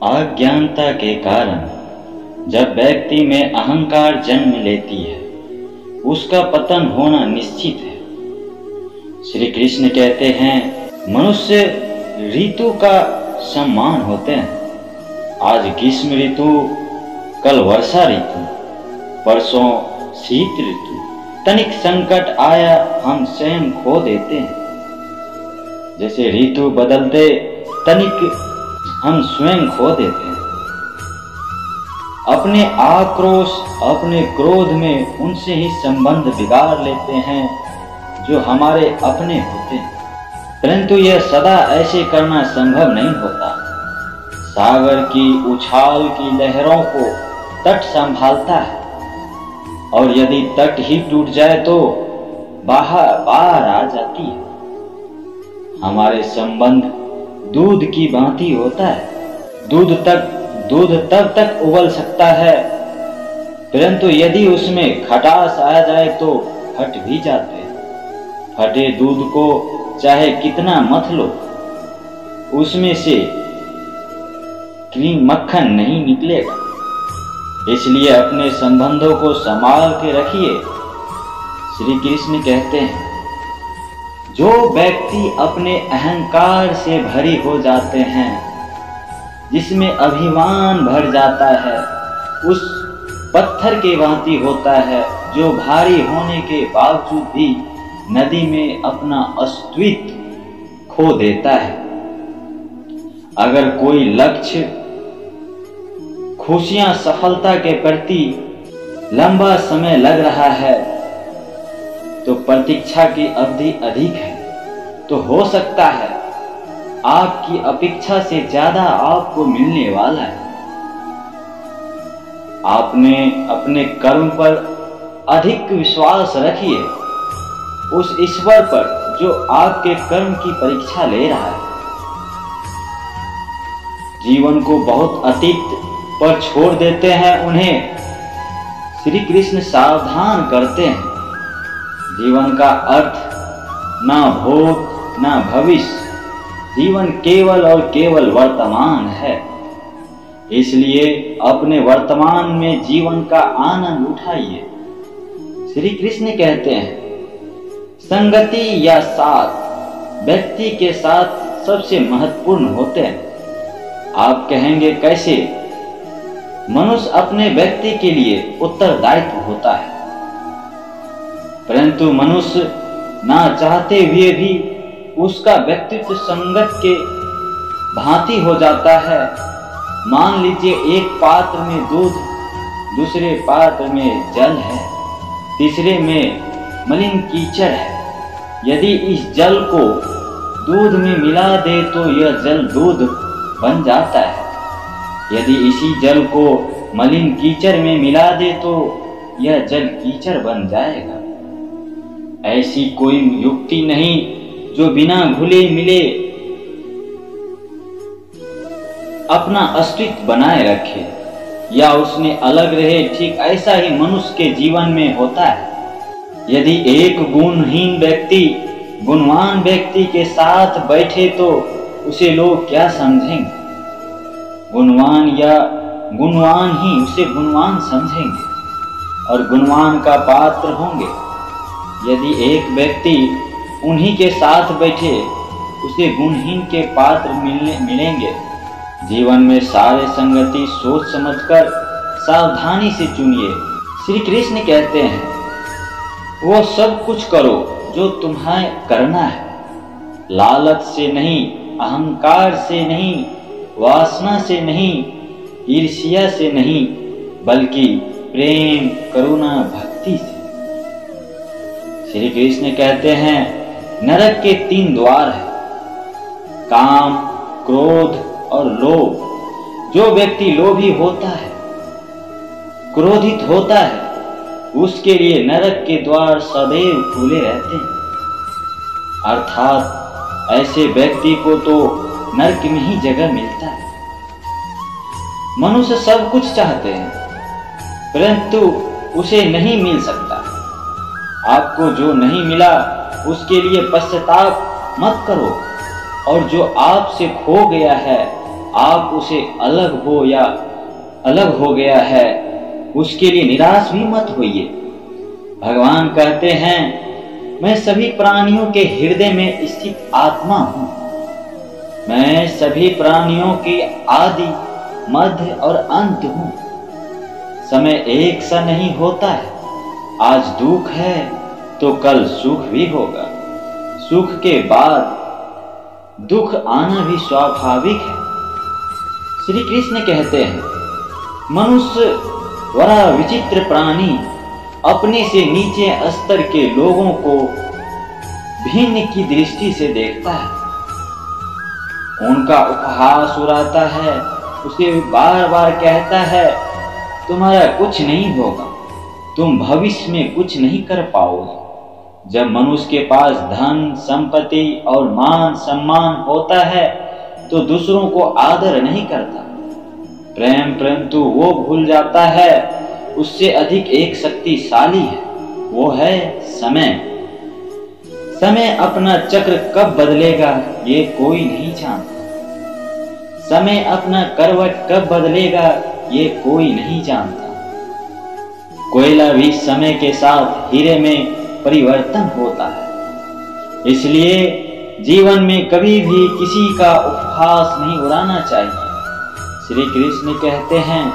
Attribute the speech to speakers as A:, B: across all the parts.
A: अज्ञानता के कारण जब व्यक्ति में अहंकार जन्म लेती है, उसका पतन होना निश्चित है। श्री कृष्ण कहते हैं, मनुष्य ऋतु का सम्मान होते हैं। आज ग्रीष्म ऋतु, कल वर्षा ऋतु, परसों शीत ऋतु। तनिक संकट आया हम स्वयं खो देते हैं। जैसे ऋतु बदलते तनिक हम स्वयं खो देते हैं। अपने आक्रोश, अपने क्रोध में उनसे ही संबंध बिगाड़ लेते हैं जो हमारे अपने होते हैं। परंतु यह सदा ऐसे करना संभव नहीं होता। सागर की उछाल की लहरों को तट संभालता है, और यदि तट ही टूट जाए तो बाहर आ जाती है। हमारे संबंध दूध की भांति होता है। दूध तब तक उबल सकता है, परंतु यदि उसमें खटास आ जाए तो फट भी जाते हैं। फटे दूध को चाहे कितना मथ लो, उसमें से क्रीम मक्खन नहीं निकलेगा। इसलिए अपने संबंधों को संभाल के रखिए। श्री कृष्ण कहते हैं, जो व्यक्ति अपने अहंकार से भरी हो जाते हैं, जिसमें अभिमान भर जाता है, उस पत्थर के भांति होता है जो भारी होने के बावजूद भी नदी में अपना अस्तित्व खो देता है। अगर कोई लक्ष्य, खुशियां, सफलता के प्रति लंबा समय लग रहा है तो प्रतीक्षा की अवधि अधिक है, तो हो सकता है आपकी अपेक्षा से ज्यादा आपको मिलने वाला है। आपने अपने कर्म पर अधिक विश्वास रखिए, उस ईश्वर पर जो आपके कर्म की परीक्षा ले रहा है। जीवन को बहुत अतीत पर छोड़ देते हैं, उन्हें श्री कृष्ण सावधान करते हैं। जीवन का अर्थ ना भूत ना भविष्य, जीवन केवल और केवल वर्तमान है। इसलिए अपने वर्तमान में जीवन का आनंद उठाइए। श्री कृष्ण कहते हैं, संगति या साथ व्यक्ति के साथ सबसे महत्वपूर्ण होते हैं। आप कहेंगे कैसे? मनुष्य अपने व्यक्ति के लिए उत्तरदायित्व होता है, परंतु मनुष्य ना चाहते हुए भी उसका व्यक्तित्व संगत के भांति हो जाता है। मान लीजिए एक पात्र में दूध, दूसरे पात्र में जल है, तीसरे में मलिन कीचड़ है। यदि इस जल को दूध में मिला दे तो यह जल दूध बन जाता है। यदि इसी जल को मलिन कीचड़ में मिला दे तो यह जल कीचड़ बन जाएगा। ऐसी कोई युक्ति नहीं जो बिना घुले मिले अपना अस्तित्व बनाए रखे या उसने अलग रहे। ठीक ऐसा ही मनुष्य के जीवन में होता है। यदि एक गुणहीन व्यक्ति गुणवान व्यक्ति के साथ बैठे तो उसे लोग क्या समझेंगे? गुणवान ही उसे गुणवान समझेंगे और गुणवान का पात्र होंगे। यदि एक व्यक्ति उन्हीं के साथ बैठे, उसे गुणहीन के पात्र मिलेंगे। जीवन में सारे संगति सोच समझकर सावधानी से चुनिए। श्री कृष्ण कहते हैं, वो सब कुछ करो जो तुम्हें करना है, लालच से नहीं, अहंकार से नहीं, वासना से नहीं, ईर्ष्या से नहीं, बल्कि प्रेम, करुणा, भक्ति से। श्री कृष्ण कहते हैं, नरक के 3 द्वार हैं, काम, क्रोध और लोभ। जो व्यक्ति लोभी होता है, क्रोधित होता है, उसके लिए नरक के द्वार सदैव खुले रहते हैं। अर्थात ऐसे व्यक्ति को तो नरक में ही जगह मिलता है। मनुष्य सब कुछ चाहते हैं, परंतु उसे नहीं मिल सकता। आपको जो नहीं मिला उसके लिए पश्चाताप मत करो, और जो आपसे खो गया है आप उसे अलग हो या अलग हो गया है उसके लिए निराश भी मत होइए। भगवान कहते हैं, मैं सभी प्राणियों के हृदय में स्थित आत्मा हूं। मैं सभी प्राणियों की आदि, मध्य और अंत हूं। समय एक सा नहीं होता है। आज दुख है तो कल सुख भी होगा। सुख के बाद दुख आना भी स्वाभाविक है। श्री कृष्ण कहते हैं, मनुष्य बड़ा विचित्र प्राणी अपने से नीचे स्तर के लोगों को भिन्न की दृष्टि से देखता है। उनका उपहास उड़ाता है, उसे बार बार कहता है, तुम्हारा कुछ नहीं होगा, तुम भविष्य में कुछ नहीं कर पाओगे। जब मनुष्य के पास धन, संपत्ति और मान सम्मान होता है तो दूसरों को आदर नहीं करता। प्रेम परंतु वो भूल जाता है, उससे अधिक एक शक्तिशाली है, वो है समय। समय अपना चक्र कब बदलेगा ये कोई नहीं जानता। समय अपना करवट कब बदलेगा ये कोई नहीं जानता। कोयला भी समय के साथ हीरे में परिवर्तन होता है। इसलिए जीवन में कभी भी किसी का उपहास नहीं उड़ाना चाहिए। श्री कृष्ण कहते हैं,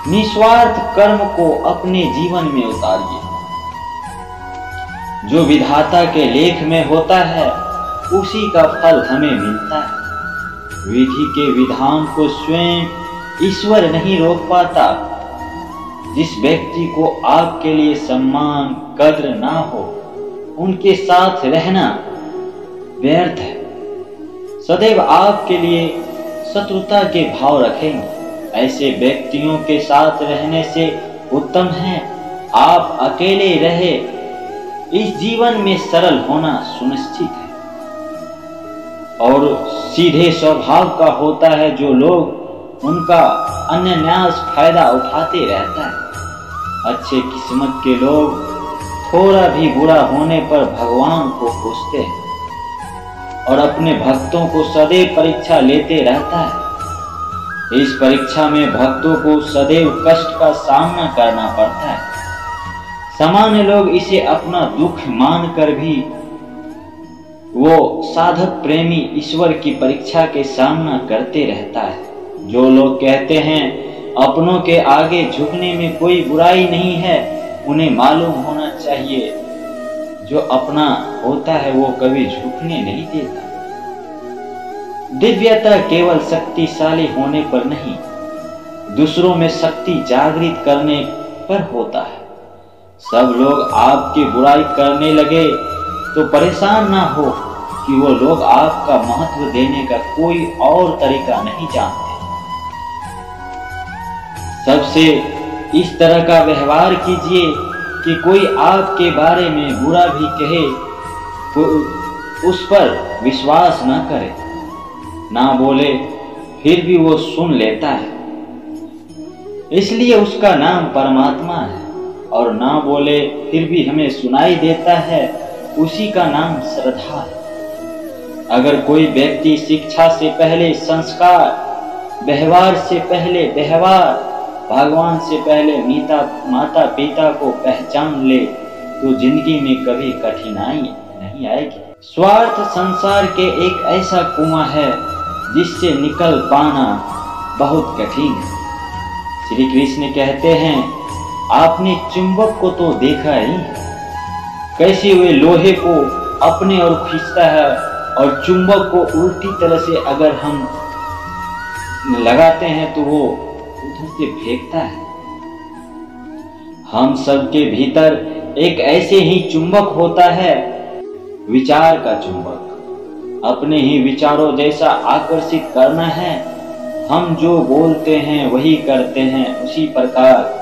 A: निस्वार्थ कर्म को अपने जीवन में उतारिए। जो विधाता के लेख में होता है उसी का फल हमें मिलता है। विधि के विधान को स्वयं ईश्वर नहीं रोक पाता। जिस व्यक्ति को आपके लिए सम्मान, कद्र ना हो, उनके साथ रहना व्यर्थ है। सदैव आपके लिए शत्रुता के भाव रखेंगे। ऐसे व्यक्तियों के साथ रहने से उत्तम है आप अकेले रहे। इस जीवन में सरल होना सुनिश्चित है। और सीधे स्वभाव का होता है जो लोग उनका अन्यन्यास फायदा उठाते रहता है। अच्छे किस्मत के लोग थोड़ा भी बुरा होने पर भगवान को पूछते हैं और अपने भक्तों को सदैव परीक्षा लेते रहता है। इस परीक्षा में भक्तों को सदैव कष्ट का सामना करना पड़ता है। सामान्य लोग इसे अपना दुख मानकर भी वो साधक प्रेमी ईश्वर की परीक्षा के सामना करते रहता है। जो लोग कहते हैं अपनों के आगे झुकने में कोई बुराई नहीं है, उन्हें मालूम होना चाहिए जो अपना होता है वो कभी झुकने नहीं देता। दिव्यता केवल शक्तिशाली होने पर नहीं, दूसरों में शक्ति जागृत करने पर होता है। सब लोग आपकी बुराई करने लगे तो परेशान ना हो कि वो लोग आपका महत्व देने का कोई और तरीका नहीं जानते। सबसे इस तरह का व्यवहार कीजिए कि कोई आपके बारे में बुरा भी कहे तो उस पर विश्वास न करे, ना बोले फिर भी वो सुन लेता है, इसलिए उसका नाम परमात्मा है। और ना बोले फिर भी हमें सुनाई देता है, उसी का नाम श्रद्धा है। अगर कोई व्यक्ति शिक्षा से पहले संस्कार, व्यवहार से पहले व्यवहार, भगवान से पहले माता पिता को पहचान ले तो जिंदगी में कभी कठिनाई नहीं आएगी। स्वार्थ संसार के एक ऐसा कुआं है जिससे निकल पाना बहुत कठिन है। श्री कृष्ण कहते हैं, आपने चुंबक को तो देखा ही है, कैसे वे लोहे को अपने ओर खींचता है और चुंबक को उल्टी तरह से अगर हम लगाते हैं तो वो उधर से फेंकता है। हम सबके भीतर एक ऐसे ही चुंबक होता है, विचार का चुंबक। अपने ही विचारों जैसा आकर्षित करना है। हम जो बोलते हैं वही करते हैं, उसी प्रकार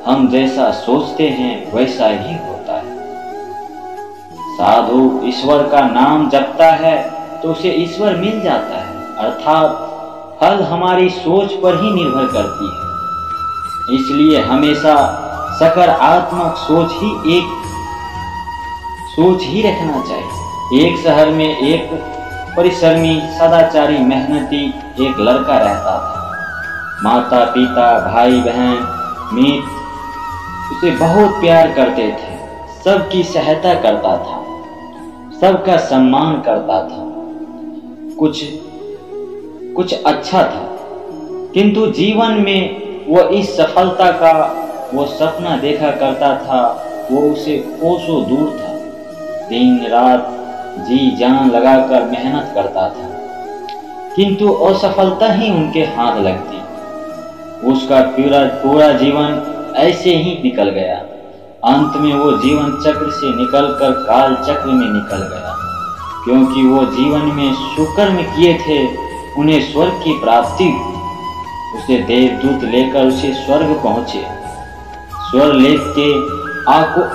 A: हम जैसा सोचते हैं वैसा ही होता है। साधु ईश्वर का नाम जपता है तो उसे ईश्वर मिल जाता है, अर्थात फल हमारी सोच पर ही निर्भर करती है। इसलिए हमेशा सकारात्मक सोच ही रखना चाहिए। एक शहर में एक परिश्रमी, सदाचारी, मेहनती एक लड़का रहता था। माता पिता, भाई बहन, मित्र उसे बहुत प्यार करते थे, सबकी सहायता करता था, सबका सम्मान करता था, कुछ अच्छा था। किंतु जीवन में वो इस सफलता का वो सपना देखा करता था, वो उसे कोसों दूर था। दिन रात जी जान लगाकर मेहनत करता था, किंतु असफलता ही उनके हाथ लगती। उसका पूरा जीवन ऐसे ही निकल गया। अंत में वो जीवन चक्र से निकलकर काल चक्र में निकल गया। क्योंकि वो जीवन में सुकर्म किए थे, उन्हें स्वर्ग की प्राप्ति हुई। उसे देवदूत लेकर उसे स्वर्ग पहुंचे। स्वर्ग लेख के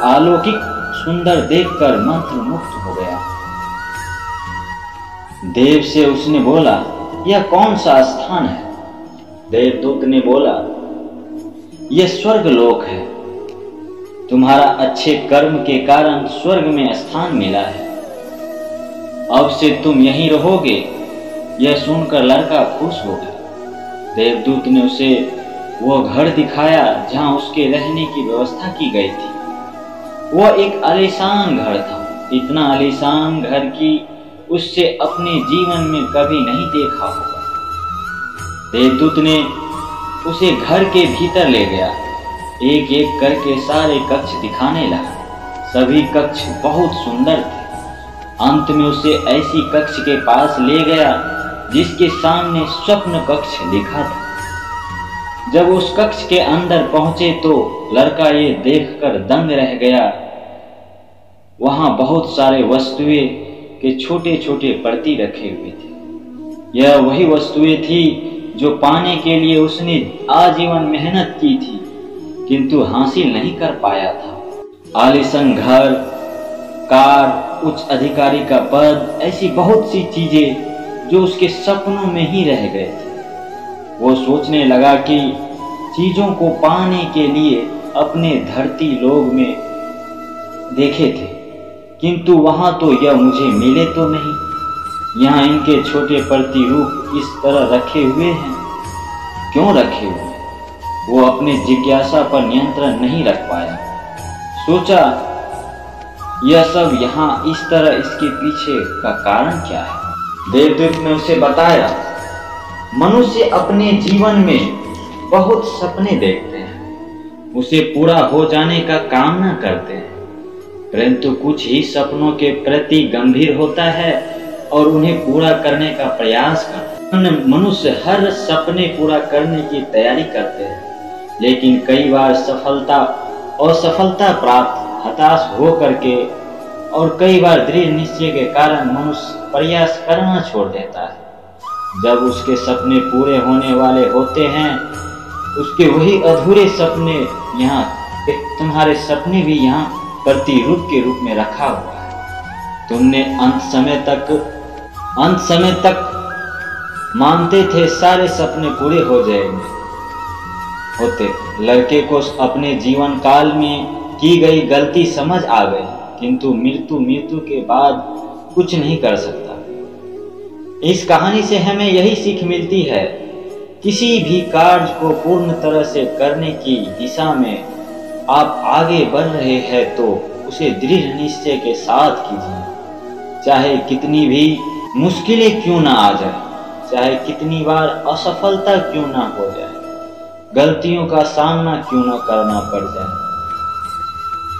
A: अलौकिक सुंदर देखकर मंत्र मुक्त हो गया। देव से उसने बोला, यह कौन सा स्थान है? देवदूत ने बोला, यह स्वर्ग लोक है। तुम्हारा अच्छे कर्म के कारण स्वर्ग में स्थान मिला है। अब से तुम यहीं रहोगे। यह सुनकर लड़का खुश हो गया। देवदूत ने उसे वो घर दिखाया जहां उसके रहने की व्यवस्था की गई थी। वह एक आलीशान घर था, इतना आलीशान घर कि उससे अपने जीवन में कभी नहीं देखा होगा। देवदूत ने उसे घर के भीतर ले गया। एक एक करके सारे कक्ष दिखाने लगा। सभी कक्ष बहुत सुंदर थे। अंत में उसे ऐसी कक्ष के पास ले गया जिसके सामने स्वप्न कक्ष लिखा था। जब उस कक्ष के अंदर पहुंचे तो लड़का ये देखकर दंग रह गया। वहां बहुत सारे वस्तुएं के छोटे छोटे प्रति रखे हुए थे। यह वही वस्तुएं थी जो पाने के लिए उसने आजीवन मेहनत की थी, किंतु हासिल नहीं कर पाया था। आलीशान घर, कार, उच्च अधिकारी का पद, ऐसी बहुत सी चीजें जो उसके सपनों में ही रह गए थे। वो सोचने लगा कि चीजों को पाने के लिए अपने धरती लोक में देखे थे, किंतु वहां तो यह मुझे मिले तो नहीं। यहाँ इनके छोटे प्रतिरूप इस तरह रखे हुए हैं। क्यों रखे हुए? वो अपने जिज्ञासा पर नियंत्रण नहीं रख पाया। सोचा, यह सब यहाँ इस तरह, इसके पीछे का कारण क्या है? देवदूत ने उसे बताया, मनुष्य अपने जीवन में बहुत सपने देखते हैं, उसे पूरा हो जाने का कामना करते हैं, परंतु कुछ ही सपनों के प्रति गंभीर होता है और उन्हें पूरा करने का प्रयास करते हैं। मनुष्य हर सपने पूरा करने की तैयारी करते हैं, लेकिन कई बार असफलता प्राप्त हताश हो करके और कई बार दृढ़ निश्चय के कारण मनुष्य प्रयास करना छोड़ देता है। जब उसके सपने पूरे होने वाले होते हैं, उसके वही अधूरे सपने यहाँ, तुम्हारे सपने भी यहाँ प्रतिरूप के रूप में रखा हुआ है। तुमने अंत समय तक मानते थे सारे सपने पूरे हो जाएंगे होते। लड़के को अपने जीवन काल में की गई गलती समझ आ गई, किंतु मृत्यु के बाद कुछ नहीं कर सकता। इस कहानी से हमें यही सीख मिलती है, किसी भी कार्य को पूर्ण तरह से करने की दिशा में आप आगे बढ़ रहे हैं तो उसे दृढ़ निश्चय के साथ कीजिए। चाहे कितनी भी मुश्किलें क्यों ना आ जाए, चाहे कितनी बार असफलता क्यों ना हो जाए, गलतियों का सामना क्यों ना करना पड़ जाए,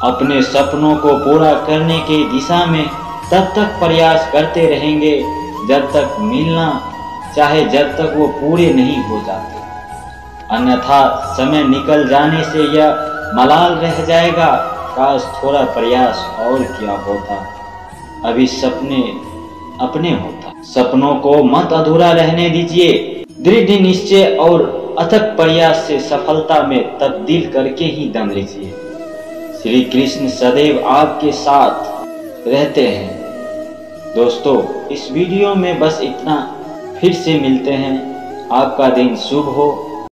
A: अपने सपनों को पूरा करने की दिशा में तब तक प्रयास करते रहेंगे जब तक मिलना चाहे, जब तक वो पूरे नहीं हो जाते। अन्यथा समय निकल जाने से यह मलाल रह जाएगा, काश थोड़ा प्रयास और किया होता, अभी सपने अपने होता। सपनों को मत अधूरा रहने दीजिए। दृढ़ निश्चय और अथक प्रयास से सफलता में तब्दील करके ही दम लीजिए। श्री कृष्ण सदैव आपके साथ रहते हैं। दोस्तों, इस वीडियो में बस इतना। फिर से मिलते हैं। आपका दिन शुभ हो।